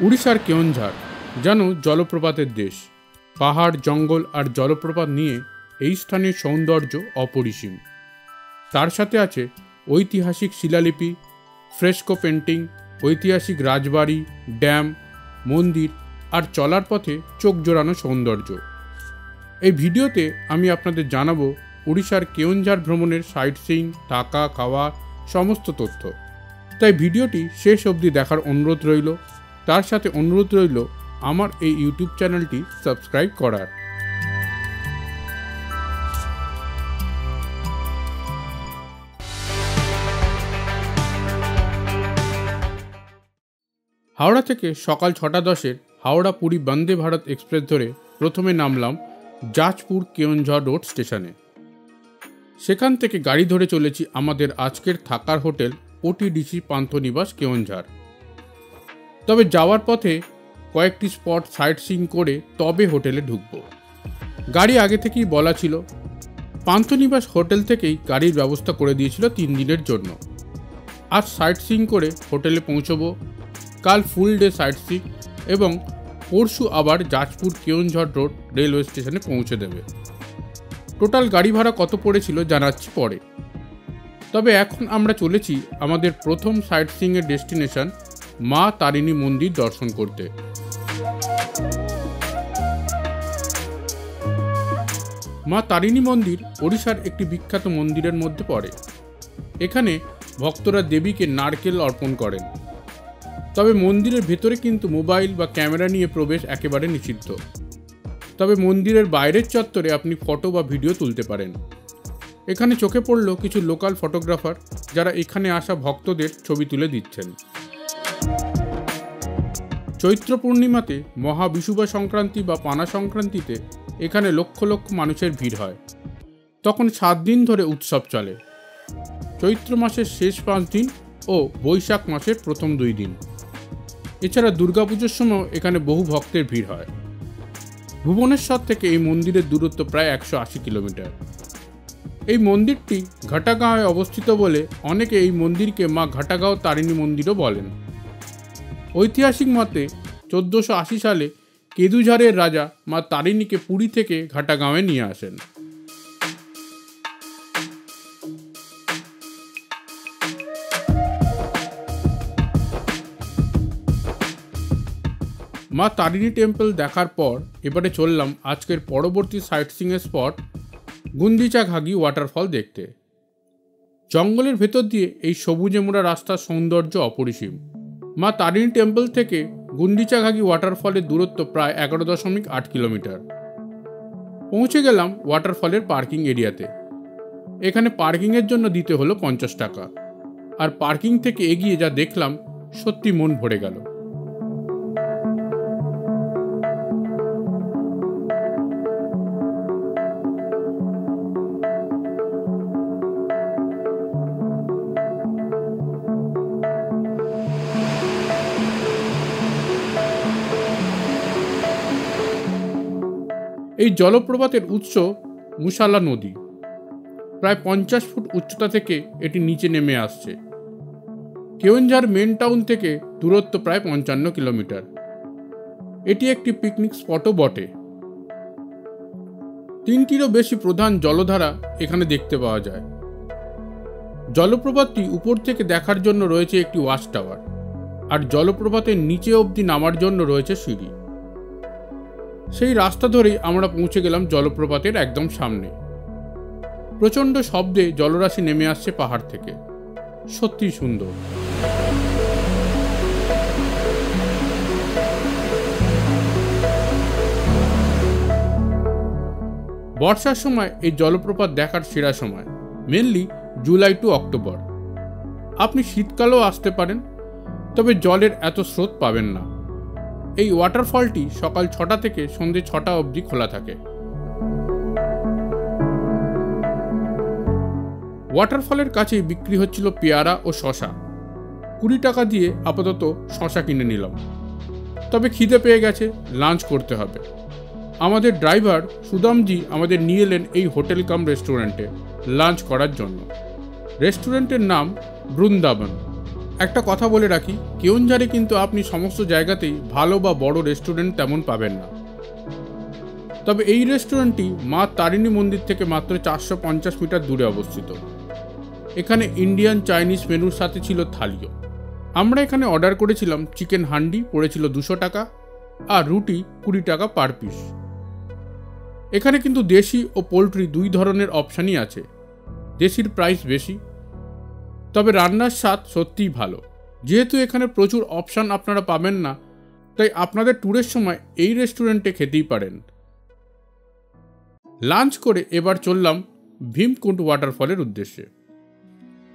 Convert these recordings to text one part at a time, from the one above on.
উড়িষ্যার কেওনঝাড় যেন জলপ্রপাতের দেশ। পাহাড়, জঙ্গল আর জলপ্রপাত নিয়ে এই স্থানের সৌন্দর্য অপরিসীম। তার সাথে আছে ঐতিহাসিক শিলালিপি, ফ্রেস্কো পেন্টিং, ঐতিহাসিক রাজবাড়ি, ড্যাম, মন্দির আর চলার পথে চোখ জোড়ানো সৌন্দর্য। এই ভিডিওতে আমি আপনাদের জানাবো উড়িষ্যার কেওনঝাড় ভ্রমণের সাইট সিইং, থাকা, খাওয়া সমস্ত তথ্য। তাই ভিডিওটি শেষ অবধি দেখার অনুরোধ রইল। তার সাথে অনুরোধ রইল আমার এই ইউটিউব চ্যানেলটি সাবস্ক্রাইব করার। হাওড়া থেকে সকাল 6:10 হাওড়া পুরী বন্দে ভারত এক্সপ্রেস ধরে প্রথমে নামলাম জাজপুর কেওনঝাড় রোড স্টেশনে। সেখান থেকে গাড়ি ধরে চলেছি আমাদের আজকের থাকার হোটেল ওটিডিসি পান্থনিবাস কেওনঝাড়। তবে যাওয়ার পথে কয়েকটি স্পট সাইট সিইং করে তবে হোটেলে ঢুকব। গাড়ি আগে থেকেই বলা ছিল। পান্থনিবাস হোটেল থেকেই গাড়ির ব্যবস্থা করে দিয়েছিল 3 দিনের জন্য। আজ সাইট সিইং করে হোটেলে পৌঁছবো, কাল ফুল ডে সাইট সিইং এবং পরশু আবার জাজপুর কেওনঝাড় রোড রেলওয়ে স্টেশনে পৌঁছে দেবে। টোটাল গাড়ি ভাড়া কত পড়েছিল জানাচ্ছি পরে। তবে এখন আমরা চলেছি আমাদের প্রথম সাইট সিইংয়ের ডেস্টিনেশন মা তারিণী মন্দির দর্শন করতে। মা তারিণী মন্দির ওড়িশার একটি বিখ্যাত মন্দিরের মধ্যে পড়ে। এখানে ভক্তরা দেবীকে নারকেল অর্পণ করেন। তবে মন্দিরের ভেতরে কিন্তু মোবাইল বা ক্যামেরা নিয়ে প্রবেশ একেবারে নিষিদ্ধ। তবে মন্দিরের বাইরের চত্বরে আপনি ফটো বা ভিডিও তুলতে পারেন। এখানে চোখে পড়ল কিছু লোকাল ফটোগ্রাফার যারা এখানে আসা ভক্তদের ছবি তুলে দিচ্ছেন। চৈত্র পূর্ণিমাতে মহাবিষুবা সংক্রান্তি বা পানা সংক্রান্তিতে এখানে লক্ষ লক্ষ মানুষের ভিড় হয়। তখন 7 দিন ধরে উৎসব চলে। চৈত্র মাসের শেষ 5 দিন ও বৈশাখ মাসের প্রথম 2 দিন। এছাড়া দুর্গাপুজোর সময় এখানে বহু ভক্তের ভিড় হয়। ভুবনেশ্বর থেকে এই মন্দিরের দূরত্ব প্রায় 180 কিলোমিটার। এই মন্দিরটি ঘাটাগাঁওয়ে অবস্থিত বলে অনেকে এই মন্দিরকে মা ঘাটাগাঁও তারিণী মন্দিরও বলেন। ঐতিহাসিক মতে 1480 সালে কেদুঝাড়ের রাজা মা তারিণীকে পুরী থেকে ঘাটাগাঁওয়ে নিয়ে আসেন। মা তারিণী টেম্পল দেখার পর এবারে চললাম আজকের পরবর্তী সাইট সিইংয়ের স্পট গুন্দিচাঘাগি ওয়াটারফল দেখতে। জঙ্গলের ভেতর দিয়ে এই সবুজে মোড়া রাস্তার সৌন্দর্য অপরিসীম। মা তারিণী টেম্পল থেকে গুন্দিচাঘাগি ওয়াটারফলের দূরত্ব প্রায় 11.8 কিলোমিটার। পৌঁছে গেলাম ওয়াটারফলের পার্কিং এরিয়াতে। এখানে পার্কিংয়ের জন্য দিতে হলো 50 টাকা। আর পার্কিং থেকে এগিয়ে যা দেখলাম সত্যি মন ভরে গেল। এই জলপ্রপাতের উৎস মুশালা নদী। প্রায় 50 ফুট উচ্চতা থেকে এটি নিচে নেমে আসছে। কেওনঝাড় মেন টাউন থেকে দূরত্ব প্রায় 55 কিলোমিটার। এটি একটি পিকনিক স্পটও বটে। 3টিরও বেশি প্রধান জলধারা এখানে দেখতে পাওয়া যায়। জলপ্রপাতটি উপর থেকে দেখার জন্য রয়েছে একটি ওয়াচ টাওয়ার, আর জলপ্রপাতের নিচে অবধি নামার জন্য রয়েছে সিঁড়ি। সেই রাস্তা ধরেই আমরা পৌঁছে গেলাম জলপ্রপাতের একদম সামনে। প্রচণ্ড শব্দে জলরাশি নেমে আসছে পাহাড় থেকে। সত্যি সুন্দর। বর্ষার সময় এই জলপ্রপাত দেখার সেরা সময়, মেনলি জুলাই টু অক্টোবর। আপনি শীতকালেও আসতে পারেন, তবে জলের এত স্রোত পাবেন না। এই ওয়াটারফলটি সকাল 6টা থেকে সন্ধ্যে 6টা অবধি খোলা থাকে। ওয়াটারফলের কাছেই বিক্রি হচ্ছিল পেয়ারা ও শশা। 20 টাকা দিয়ে আপাতত শশা কিনে নিলাম। তবে খিদে পেয়ে গেছে, লাঞ্চ করতে হবে। আমাদের ড্রাইভার সুদামজি আমাদের নিয়ে এলেন এই হোটেল কাম রেস্টুরেন্টে লাঞ্চ করার জন্য। রেস্টুরেন্টের নাম বৃন্দাবন। একটা কথা বলে রাখি, কেওনঝাড়ে কিন্তু আপনি সমস্ত জায়গাতেই ভালো বা বড় রেস্টুরেন্ট তেমন পাবেন না। তবে এই রেস্টুরেন্টটি মা তারিণী মন্দির থেকে মাত্র 450 মিটার দূরে অবস্থিত। এখানে ইন্ডিয়ান চাইনিজ মেনুর সাথে ছিল থালিও। আমরা এখানে অর্ডার করেছিলাম চিকেন হান্ডি, পড়েছিল 200 টাকা, আর রুটি 20 টাকা পার পিস। এখানে কিন্তু দেশি ও পোলট্রি দুই ধরনের অপশানই আছে। দেশির প্রাইস বেশি, তবে রান্নার স্বাদ সত্যিই ভালো। যেহেতু এখানে প্রচুর অপশান আপনারা পাবেন না, তাই আপনাদের ট্যুরের সময় এই রেস্টুরেন্টে খেতেই পারেন। লাঞ্চ করে এবার চললাম ভীমকুণ্ড ওয়াটারফলের উদ্দেশ্যে।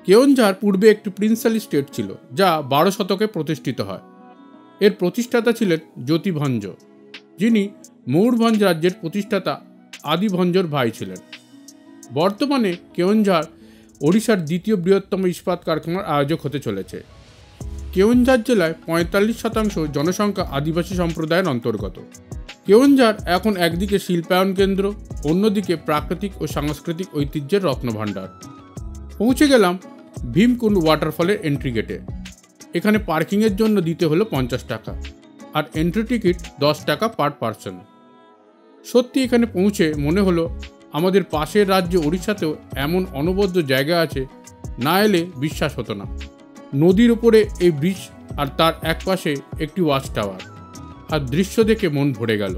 কেওনঝাড় পূর্বে একটি প্রিন্সেলি স্টেট ছিল, যা 12 শতকে প্রতিষ্ঠিত হয়। এর প্রতিষ্ঠাতা ছিলেন জ্যোতিভঞ্জ, যিনি ময়ূরভঞ্জ রাজ্যের প্রতিষ্ঠাতা আদিভঞ্জর ভাই ছিলেন। বর্তমানে কেওনঝাড় ওড়িশার দ্বিতীয় বৃহত্তম ইস্পাত কারখানার আয়োজক হতে চলেছে। কেওনঝাড় জেলায় 45% জনসংখ্যা আদিবাসী সম্প্রদায়ের অন্তর্গত। কেওনঝাড় এখন একদিকে শিল্পায়ন কেন্দ্র, অন্যদিকে প্রাকৃতিক ও সাংস্কৃতিক ঐতিহ্যের রত্নভাণ্ডার। পৌঁছে গেলাম ভীমকুণ্ড ওয়াটারফলের এন্ট্রি গেটে। এখানে পার্কিংয়ের জন্য দিতে হলো 50 টাকা, আর এন্ট্রি টিকিট 10 টাকা পার পার্সন। সত্যি এখানে পৌঁছে মনে হলো আমাদের পাশের রাজ্য ওড়িশাতেও এমন অনবদ্য জায়গা আছে, না এলে বিশ্বাস হতো না। নদীর উপরে এই ব্রিজ, আর তার একপাশে একটি ওয়াচ টাওয়ার, আর দৃশ্য দেখে মন ভরে গেল।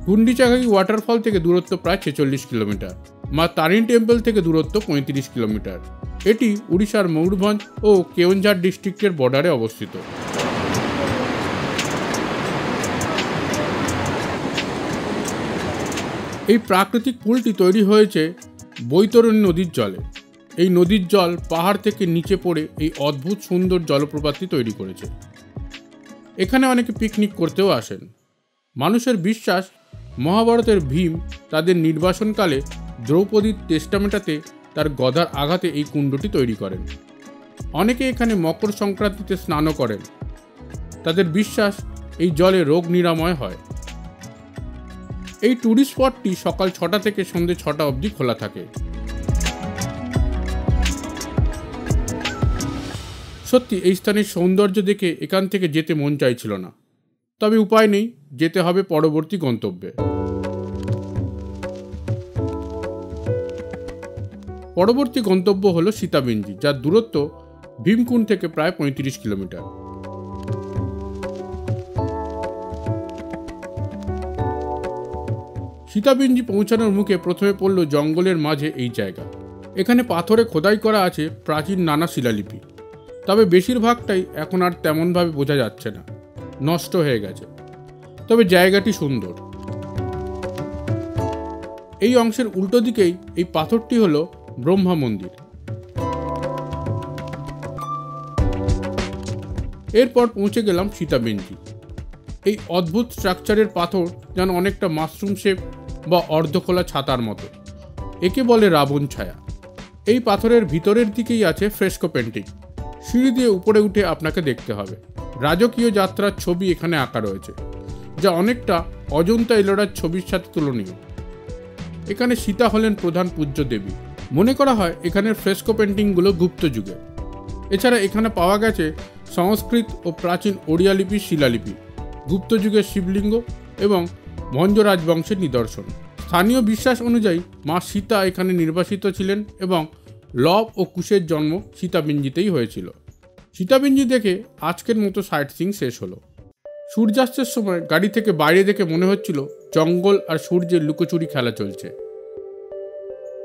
গুন্ডিচাঘাগি ওয়াটারফল থেকে দূরত্ব প্রায় 46 কিলোমিটার, মা তারিণী টেম্পল থেকে দূরত্ব 35 কিলোমিটার। এটি উড়িষ্যার ময়ূরভঞ্জ ও কেওনঝাড় ডিস্ট্রিক্টের বর্ডারে অবস্থিত। এই প্রাকৃতিক পুলটি তৈরি হয়েছে বৈতরণী নদীর জলে। এই নদীর জল পাহাড় থেকে নিচে পড়ে এই অদ্ভুত সুন্দর জলপ্রপাতটি তৈরি করেছে। এখানে অনেকে পিকনিক করতেও আসেন। মানুষের বিশ্বাস, মহাভারতের ভীম তাদের নির্বাসনকালে দ্রৌপদীর তেষ্টা মেটাতে তার গদার আঘাতে এই কুণ্ডটি তৈরি করেন। অনেকে এখানে মকর সংক্রান্তিতে স্নানও করেন। তাদের বিশ্বাস এই জলে রোগ নিরাময় হয়। এই ট্যুরিস্ট স্পটটি সকাল 6টা থেকে সন্ধ্যে 6টা অবধি খোলা থাকে। সত্যি এই স্থানের সৌন্দর্য দেখে এখান থেকে যেতে মন চাইছিল না, তবে উপায় নেই, যেতে হবে পরবর্তী গন্তব্যে। পরবর্তী গন্তব্য হলো সীতাবিঞ্জি, যার দূরত্ব ভীমকুণ্ড থেকে প্রায় 35 কিলোমিটার। সীতাবিঞ্জি পৌঁছানোর মুখে প্রথমে পড়ল জঙ্গলের মাঝে এই জায়গা। এখানে পাথরে খোদাই করা আছে প্রাচীন নানা শিলালিপি, তবে বেশিরভাগটাই এখন আর তেমনভাবে বোঝা যাচ্ছে না, নষ্ট হয়ে গেছে। তবে জায়গাটি সুন্দর। এই অংশের উল্টো দিকেই এই পাথরটি হলো ব্রহ্মা মন্দির। এরপর পৌঁছে গেলাম সীতাবিঞ্জি। এই অদ্ভুত স্ট্রাকচারের পাথর যেন অনেকটা মাশরুম শেপ বা অর্ধখোলা ছাতার মতো। একে বলে রাবণ ছায়া। এই পাথরের ভিতরের দিকেই আছে ফ্রেস্কো পেন্টিং। সিঁড়ি দিয়ে উপরে উঠে আপনাকে দেখতে হবে। রাজকীয় যাত্রার ছবি এখানে আঁকা রয়েছে, যা অনেকটা অজন্তা এলোরার ছবির সাথে তুলনীয়। এখানে সীতা হলেন প্রধান পূজ্য দেবী। মনে করা হয় এখানের ফ্রেস্কো পেন্টিংগুলো গুপ্ত যুগে। এছাড়া এখানে পাওয়া গেছে সংস্কৃত ও প্রাচীন ওড়িয়া লিপির শিলালিপি, গুপ্ত যুগের শিবলিঙ্গ এবং ভঞ্জ রাজবংশের নিদর্শন। স্থানীয় বিশ্বাস অনুযায়ী মা সীতা এখানে নির্বাসিত ছিলেন এবং লব ও কুশের জন্ম সীতাবিঞ্জিতেই হয়েছিল। সীতাবিঞ্জি দেখে আজকের মতো সাইট সিইং শেষ হলো। সূর্যাস্তের সময় গাড়ি থেকে বাইরে দেখে মনে হচ্ছিল জঙ্গল আর সূর্যের লুকোচুরি খেলা চলছে।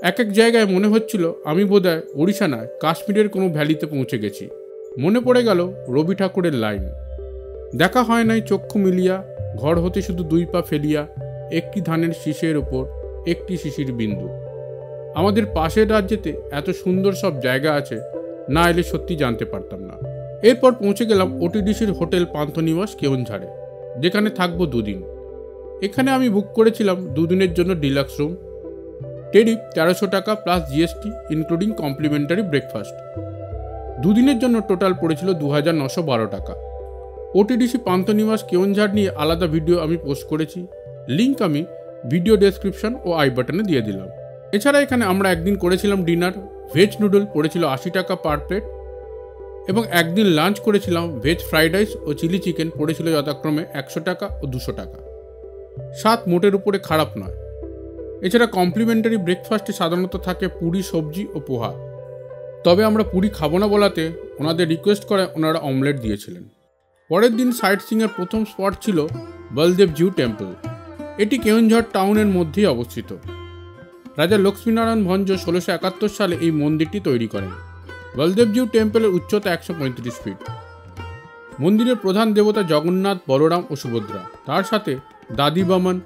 এক এক জায়গায় মনে হচ্ছিল আমি বোধহয় ওড়িশা নয়, কাশ্মীরের কোনো ভ্যালিতে পৌঁছে গেছি। মনে পড়ে গেল রবি ঠাকুরের লাইন, দেখা হয় নাই চক্ষু মিলিয়া, ঘর হতে শুধু 2 পা ফেলিয়া, একটি ধানের শীষের ওপর একটি শিশির বিন্দু। আমাদের পাশের রাজ্যেতে এত সুন্দর সব জায়গা আছে, না এলে সত্যি জানতে পারতাম না। এরপর পৌঁছে গেলাম ওটিডিসির হোটেল পান্থনিবাস কেওনঝাড়ে, যেখানে থাকবো 2 দিন। এখানে আমি বুক করেছিলাম 2 দিনের জন্য ডিলাক্স রুম। টেরিফ 1300 টাকা plus GST including complimentary breakfast. 2 দিনের জন্য টোটাল পড়েছিল 2912 টাকা। ওটিডিসি পান্থনিবাস কেওনঝাড় নিয়ে আলাদা ভিডিও আমি পোস্ট করেছি, লিঙ্ক আমি ভিডিও ডেসক্রিপশন ও আই বাটনে দিয়ে দিলাম। এছাড়া এখানে আমরা একদিন করেছিলাম ডিনার। ভেজ নুডল পড়েছিল 80 টাকা পার প্লেট। এবং একদিন লাঞ্চ করেছিলাম ভেজ ফ্রাইড রাইস ও চিলি চিকেন, পড়েছিল যথাক্রমে 100 টাকা ও 200 টাকা। স্বাদ মোটের উপরে খারাপ নয়। এছাড়া কমপ্লিমেন্টারি ব্রেকফাস্টে সাধারণত থাকে পুরি, সবজি ও পোহা। তবে আমরা পুরি খাবো না বলাতে ওনাদের রিকোয়েস্ট করে ওনারা অমলেট দিয়েছিলেন। পরের দিন সাইট সিংয়ের প্রথম স্পট ছিল বলদেবজিউ টেম্পল। এটি কেওনঝড় টাউনের মধ্যেই অবস্থিত। রাজা লক্ষ্মীনারায়ণ ভঞ্জ 1671 সালে এই মন্দিরটি তৈরি করেন। বলদেবজিউ টেম্পলের উচ্চতা 135 ফিট। মন্দিরের প্রধান দেবতা জগন্নাথ, বলরাম ও সুভদ্রা। তার সাথে দাদি বামন,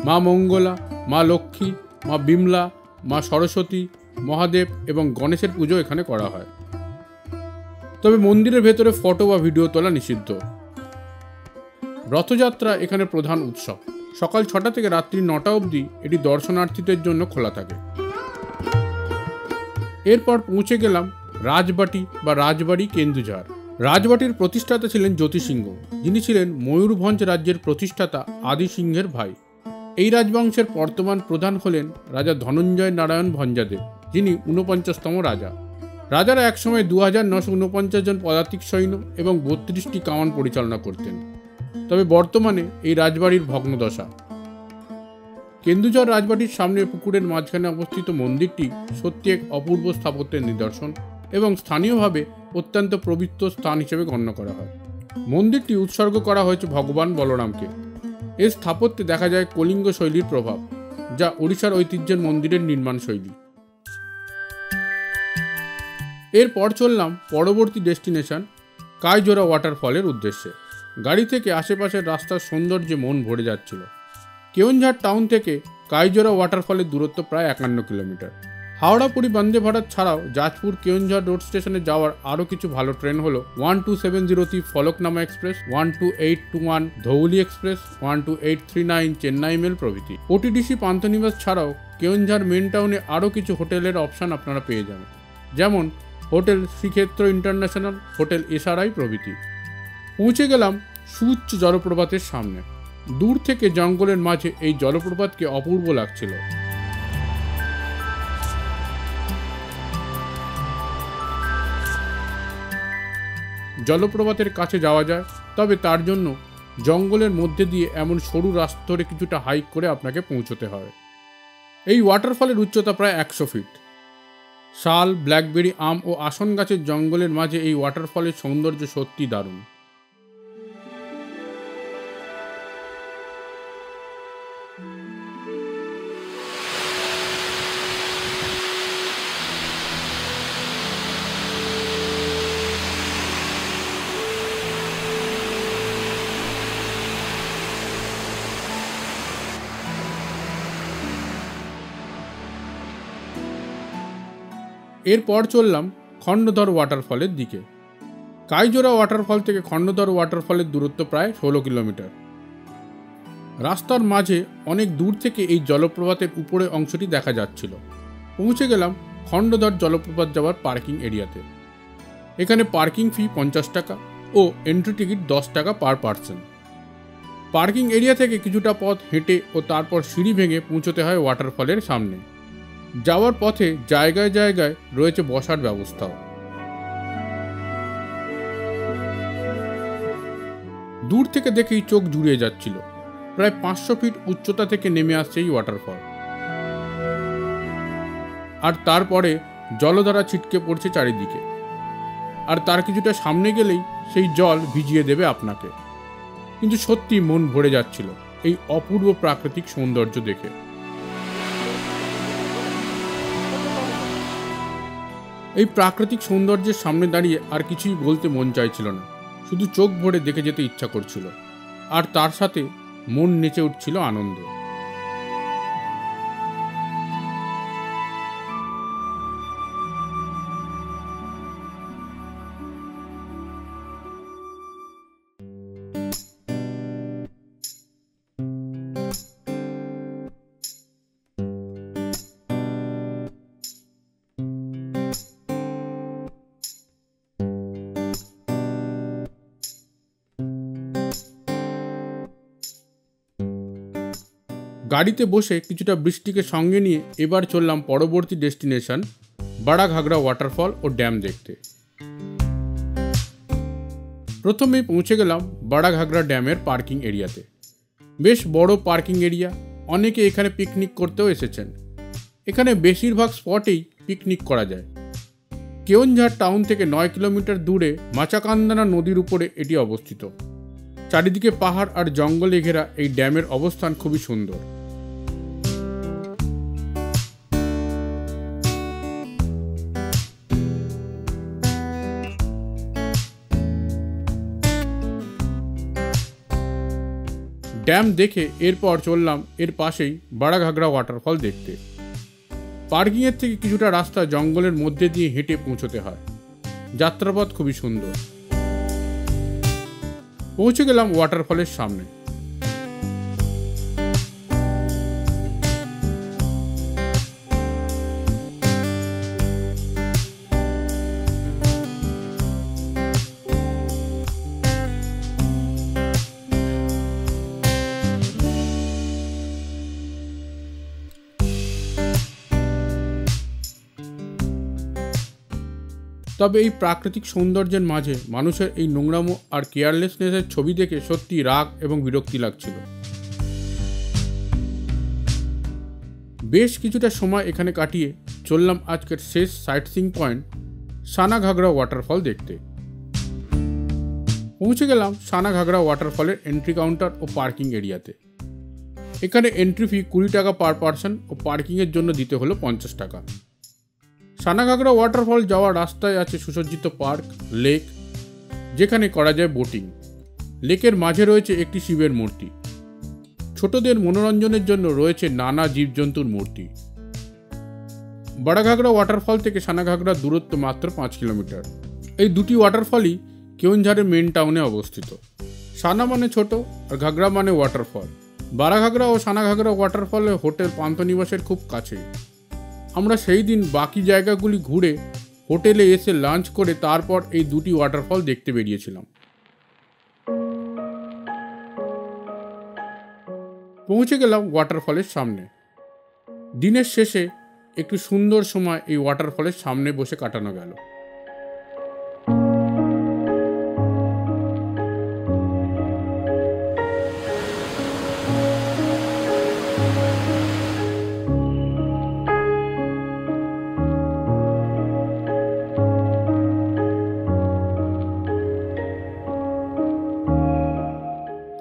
মা মঙ্গলা, মা লক্ষ্মী, মা বিমলা, মা সরস্বতী, মহাদেব এবং গণেশের পুজো এখানে করা হয়। তবে মন্দিরের ভেতরে ফটো বা ভিডিও তোলা নিষিদ্ধ। রথযাত্রা এখানে প্রধান উৎসব। সকাল 6টা থেকে রাত্রি 9টা অবধি এটি দর্শনার্থীদের জন্য খোলা থাকে। এরপর পৌঁছে গেলাম রাজবাটি বা রাজবাড়ি, কেন্দুঝাড়। রাজবাটির প্রতিষ্ঠাতা ছিলেন জ্যোতি সিংহ, যিনি ছিলেন ময়ূরভঞ্জ রাজ্যের প্রতিষ্ঠাতা আদি সিংহের ভাই। এই রাজবংশের বর্তমান প্রধান হলেন রাজা ধনঞ্জয় নারায়ণ ভঞ্জাদেব, যিনি 49তম রাজা। রাজারা একসময় 2949 জন পদাতিক সৈন্য এবং 32টি কামান পরিচালনা করতেন। তবে বর্তমানে এই রাজবাড়ির ভগ্নদশা। কেন্দুঝড় রাজবাড়ির সামনে পুকুরের মাঝখানে অবস্থিত মন্দিরটি সত্যি এক অপূর্ব স্থাপত্যের নিদর্শন এবং স্থানীয়ভাবে অত্যন্ত পবিত্র স্থান হিসেবে গণ্য করা হয়। মন্দিরটি উৎসর্গ করা হয়েছে ভগবান বলরামকে। এর স্থাপত্যে দেখা যায় কলিঙ্গ শৈলীর প্রভাব, যা ওড়িশার ঐতিহ্যের মন্দিরের নির্মাণ শৈলী। এরপর চললাম পরবর্তী ডেস্টিনেশন কাইজোরা ওয়াটারফলের উদ্দেশ্যে। গাড়ি থেকে আশেপাশের রাস্তার সৌন্দর্যে মন ভরে যাচ্ছিল। কেওনঝড় টাউন থেকে কাইজোরা ওয়াটারফলের দূরত্ব প্রায় 51 কিলোমিটার। হাওড়া পুরী বন্দে ভারত ছাড়াও জাজপুর কেওনঝড় রোড স্টেশনে যাওয়ার আরও কিছু ভালো ট্রেন হলো 1270 Falaknuma express, 12821 Dhauli express, 12839 Chennai mail প্রভৃতি। ওটিডিসি পান্থনিবাস ছাড়াও কেওনঝড় মেন টাউনে আরও কিছু হোটেলের অপশান আপনারা পেয়ে যাবেন, যেমন hotel Srikshetra international, hotel SRI প্রভৃতি। পৌঁছে গেলাম সুউচ্চ জলপ্রপাতের সামনে। দূর থেকে জঙ্গলের মাঝে এই জলপ্রপাতকে অপূর্ব লাগছিল। জলপ্রপাতের কাছে যাওয়া যায়, তবে তার জন্য জঙ্গলের মধ্যে দিয়ে এমন সরু রাস্তা ধরে কিছুটা হাইক করে আপনাকে পৌঁছতে হবে। এই ওয়াটারফলের উচ্চতা প্রায় 100 ফিট। শাল, ব্ল্যাকবেরি, আম ও আসন গাছের জঙ্গলের মাঝে এই ওয়াটারফলের সৌন্দর্য সত্যি দারুণ। এরপর চললাম খণ্ডধর ওয়াটারফলের দিকে। কাইজোরা ওয়াটারফল থেকে খণ্ডধর ওয়াটারফলের দূরত্ব প্রায় 16 কিলোমিটার। রাস্তার মাঝে অনেক দূর থেকে এই জলপ্রপাতের উপরের অংশটি দেখা যাচ্ছিল। পৌঁছে গেলাম খণ্ডধর জলপ্রপাত যাওয়ার পার্কিং এরিয়াতে। এখানে পার্কিং ফি 50 টাকা ও এন্ট্রি টিকিট 10 টাকা পার পার্সন। পার্কিং এরিয়া থেকে কিছুটা পথ হেঁটে ও তারপর সিঁড়ি ভেঙে পৌঁছতে হয় ওয়াটারফলের সামনে। যাওয়ার পথে জায়গায় জায়গায় রয়েছে বসার ব্যবস্থাও। দূর থেকে দেখেই চোখ জুড়িয়ে যাচ্ছিল। প্রায় 500 ফিট উচ্চতা থেকে নেমে আসছে এই ওয়াটারফল, আর তারপরে জলধারা ছিটকে পড়ছে চারিদিকে। আর তার কিছুটা সামনে গেলেই সেই জল ভিজিয়ে দেবে আপনাকে। কিন্তু সত্যি মন ভরে যাচ্ছিল এই অপূর্ব প্রাকৃতিক সৌন্দর্য দেখে। এই প্রাকৃতিক সৌন্দর্যের সামনে দাঁড়িয়ে আর কিছুই বলতে মন চাইছিল না, শুধু চোখ ভরে দেখে যেতে ইচ্ছা করছিল, আর তার সাথে মন নেচে উঠছিল আনন্দে। গাড়িতে বসে কিছুটা বৃষ্টিকে সঙ্গে নিয়ে এবার চললাম পরবর্তী ডেস্টিনেশন বাড়া ঘাগরা ওয়াটারফল ও ড্যাম দেখতে। প্রথমেই পৌঁছে গেলাম বাড়াঘাগরা ড্যামের পার্কিং এরিয়াতে। বেশ বড় পার্কিং এরিয়া, অনেকে এখানে পিকনিক করতেও এসেছেন। এখানে বেশিরভাগ স্পটেই পিকনিক করা যায়। কেওনঝাড় টাউন থেকে 9 কিলোমিটার দূরে মাচাকান্দানা নদীর উপরে এটি অবস্থিত। চারিদিকে পাহাড় আর জঙ্গলে ঘেরা এই ড্যামের অবস্থান খুবই সুন্দর। ড্যাম দেখে এরপর চললাম এর পাশেই বাড়াঘাগরা ওয়াটারফল দেখতে। পার্কিংয়ের থেকে কিছুটা রাস্তা জঙ্গলের মধ্যে দিয়ে হেঁটে পৌঁছতে হয়। যাত্রাপথ খুবই সুন্দর। পৌঁছে গেলাম ওয়াটারফলের সামনে। তবে এই প্রাকৃতিক সৌন্দর্যের মাঝে মানুষের এই নোংরামো আর কেয়ারলেসনেসের ছবি দেখে সত্যি রাগ এবং বিরক্তি লাগছিল। বেশ কিছুটা সময় এখানে কাটিয়ে চললাম আজকের শেষ সাইটসিং পয়েন্ট সানাঘাগরা ওয়াটারফল দেখতে। পৌঁছে গেলাম সানাঘাগরা ওয়াটারফলের এন্ট্রি কাউন্টার ও পার্কিং এরিয়াতে। এখানে এন্ট্রি ফি 20 টাকা পার পার্সন ও পার্কিংয়ের জন্য দিতে হলো 50 টাকা। সানাঘাগরা ওয়াটারফল যাওয়ার রাস্তায় আছে সুসজ্জিত পার্ক, লেক, যেখানে করা যায় বোটিং। লেকের মাঝে রয়েছে একটি শিবের মূর্তি। ছোটদের মনোরঞ্জনের জন্য রয়েছে নানা জীবজন্তুর মূর্তি। বাড়াঘাগরা ওয়াটারফল থেকে সানাঘাগরার দূরত্ব মাত্র 5 কিলোমিটার। এই দুটি ওয়াটারফলই কেওনঝাড়ের মেন টাউনে অবস্থিত। সানা মানে ছোট আর ঘাগরা মানে ওয়াটারফল। বাড়াঘাগরা ও সানাঘাগরা ওয়াটারফলে হোটেল পান্থনিবাসের খুব কাছে। আমরা সেই দিন বাকি জায়গাগুলি ঘুরে হোটেলে এসে লাঞ্চ করে তারপর এই দুটি ওয়াটারফল দেখতে বেরিয়েছিলাম। পৌঁছে গেলাম ওয়াটারফলের সামনে। দিনের শেষে একটু সুন্দর সময় এই ওয়াটারফলের সামনে বসে কাটানো গেল।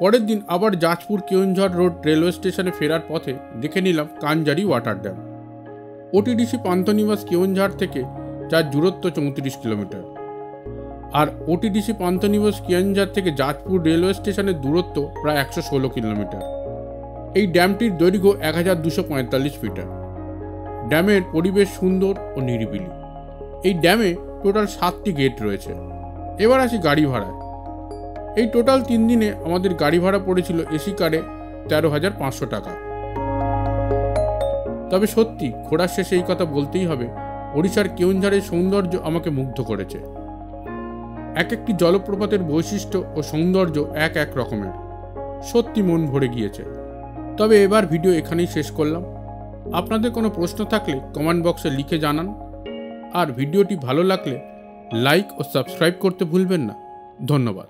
পরের দিন আবার জাজপুর কেওনঝাড় রোড রেলওয়ে স্টেশনে ফেরার পথে দেখে নিলাম কানজারি ওয়াটার ড্যাম। ওটিডিসি পান্থনিবাস কেওনঝাড় থেকে যার দূরত্ব 34 কিলোমিটার, আর ওটিডিসি পান্থনিবাস কেওনঝাড় থেকে জাজপুর রেলওয়ে স্টেশনের দূরত্ব প্রায় 116 কিলোমিটার। এই ড্যামটির দৈর্ঘ্য 1245 মিটার। ড্যামের পরিবেশ সুন্দর ও নিরিবিলি। এই ড্যামে টোটাল 7টি গেট রয়েছে। এবার আসি গাড়ি ভাড়ায়। এই টোটাল 3 দিনে আমাদের গাড়ি ভাড়া পড়েছিল এসি কারে 13,500 টাকা। তবে সত্যি ঘোরার শেষে এই কথা বলতেই হবে, ওড়িশার কেওনঝাড়ের সৌন্দর্য আমাকে মুগ্ধ করেছে। এক একটি জলপ্রপাতের বৈশিষ্ট্য ও সৌন্দর্য এক রকমের, সত্যি মন ভরে গিয়েছে। তবে এবার ভিডিও এখানেই শেষ করলাম। আপনাদের কোনো প্রশ্ন থাকলে কমেন্ট বক্সে লিখে জানান, আর ভিডিওটি ভালো লাগলে লাইক ও সাবস্ক্রাইব করতে ভুলবেন না। ধন্যবাদ।